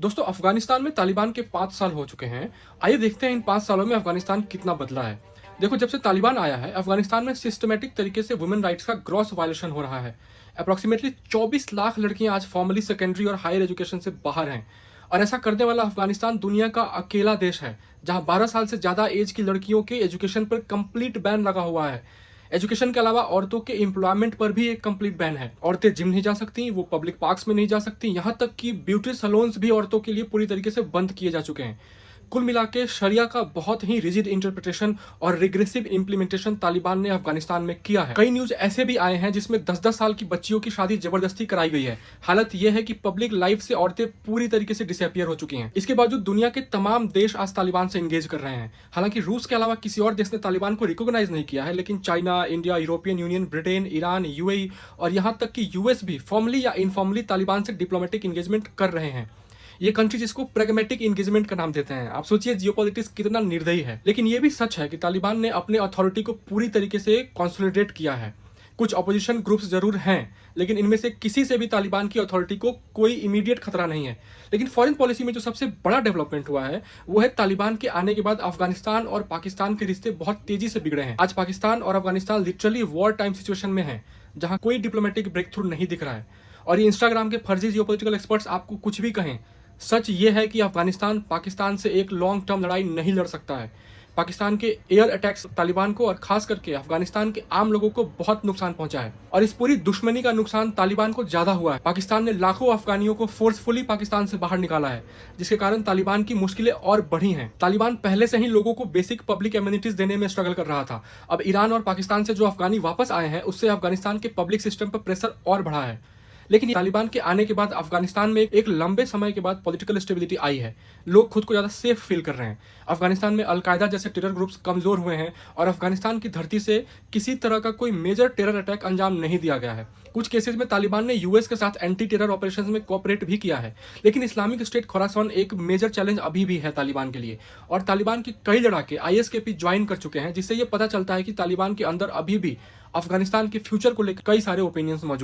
दोस्तों, अफगानिस्तान में तालिबान के 5 साल हो चुके हैं। आइए देखते हैं इन 5 सालों में अफगानिस्तान कितना बदला है। देखो, जब से तालिबान आया है, अफगानिस्तान में सिस्टमैटिक तरीके से वुमेन राइट्स का ग्रॉस वायलेशन हो रहा है। अप्रॉक्सीमेटली 24 लाख लड़कियां आज फॉर्मली सेकेंडरी और हायर एजुकेशन से बाहर हैं। और ऐसा करने वाला अफगानिस्तान दुनिया का अकेला देश है जहां 12 साल से ज्यादा एज की लड़कियों के एजुकेशन पर कंप्लीट बैन लगा हुआ है। एजुकेशन के अलावा औरतों के एम्प्लॉयमेंट पर भी एक कंप्लीट बैन है। औरतें जिम नहीं जा सकती, वो पब्लिक पार्क्स में नहीं जा सकती, यहाँ तक कि ब्यूटी सैलून्स भी औरतों के लिए पूरी तरीके से बंद किए जा चुके हैं। कुल मिला के शरिया का बहुत ही रिजिड इंटरप्रिटेशन और रिग्रेसिव इम्प्लीमेंटेशन तालिबान ने अफगानिस्तान में किया है। कई न्यूज ऐसे भी आए हैं जिसमें 10-10 साल की बच्चियों की शादी जबरदस्ती कराई गई है। हालत यह है कि पब्लिक लाइफ से औरतें पूरी तरीके से डिसअपियर हो चुकी हैं। इसके बावजूद दुनिया के तमाम देश आज तालिबान से एंगेज कर रहे हैं। हालांकि रूस के अलावा किसी और देश ने तालिबान को रिकॉग्नाइज नहीं किया है, लेकिन China, India, European union, Britain, Iran, UAE और यहाँ तक कि यूएस भी फॉर्मली या इनफॉर्मली तालिबान से डिप्लोमेटिक एंगेजमेंट कर रहे हैं। ये कंट्री जिसको प्रेगमेटिक एंगेजमेंट का नाम देते हैं। आप सोचिए जियोपॉलिटिक्स कितना निर्दयी है। लेकिन ये भी सच है कि तालिबान ने अपने अथॉरिटी को पूरी तरीके से कंसोलिडेट किया है। कुछ अपोजिशन ग्रुप्स जरूर हैं, लेकिन इनमें से किसी से भी तालिबान की अथॉरिटी को कोई इमीडिएट खतरा नहीं है। लेकिन फॉरेन पॉलिसी में जो सबसे बड़ा डेवलपमेंट हुआ है वो है तालिबान के आने के बाद अफगानिस्तान और पाकिस्तान के रिश्ते बहुत तेजी से बिगड़े हैं। आज पाकिस्तान और Afghanistan literally war time situation में है, जहां कोई डिप्लोमेटिक ब्रेक थ्रू नहीं दिख रहा है। और ये इंस्टाग्राम के फर्जी जियोपॉलिटिकल एक्सपर्ट्स आपको कुछ भी कहें, सच ये है कि अफगानिस्तान पाकिस्तान से एक लॉन्ग टर्म लड़ाई नहीं लड़ सकता है। पाकिस्तान के एयर अटैक्स तालिबान को और खास करके अफगानिस्तान के आम लोगों को बहुत नुकसान पहुंचा है। और इस पूरी दुश्मनी का नुकसान तालिबान को ज्यादा हुआ है। पाकिस्तान ने लाखों अफगानियों को फोर्सफुली पाकिस्तान से बाहर निकाला है, जिसके कारण तालिबान की मुश्किलें और बढ़ी हैं। तालिबान पहले से ही लोगों को बेसिक पब्लिक एमिनिटीज देने में स्ट्रगल कर रहा था। अब ईरान और पाकिस्तान से जो अफगानी वापस आए हैं, उससे अफगानिस्तान के पब्लिक सिस्टम पर प्रेशर और बढ़ा है। लेकिन तालिबान के आने के बाद अफगानिस्तान में एक लंबे समय के बाद पॉलिटिकल स्टेबिलिटी आई है। लोग खुद को ज्यादा सेफ फील कर रहे हैं। अफगानिस्तान में अलकायदा जैसे टेरर ग्रुप्स कमजोर हुए हैं और अफगानिस्तान की धरती से किसी तरह का कोई मेजर टेरर अटैक अंजाम नहीं दिया गया है। कुछ केसेस में तालिबान ने यूएस के साथ एंटी टेरर ऑपरेशंस में कोऑपरेट भी किया है। लेकिन इस्लामिक स्टेट खोरासान एक मेजर चैलेंज अभी भी है तालिबान के लिए। और तालिबान के कई लड़ाके आईएसकेपी ज्वाइन कर चुके हैं, जिससे ये पता चलता है कि तालिबान के अंदर अभी भी अफगानिस्तान के फ्यूचर को लेकर कई सारे ओपिनियंस मौजूद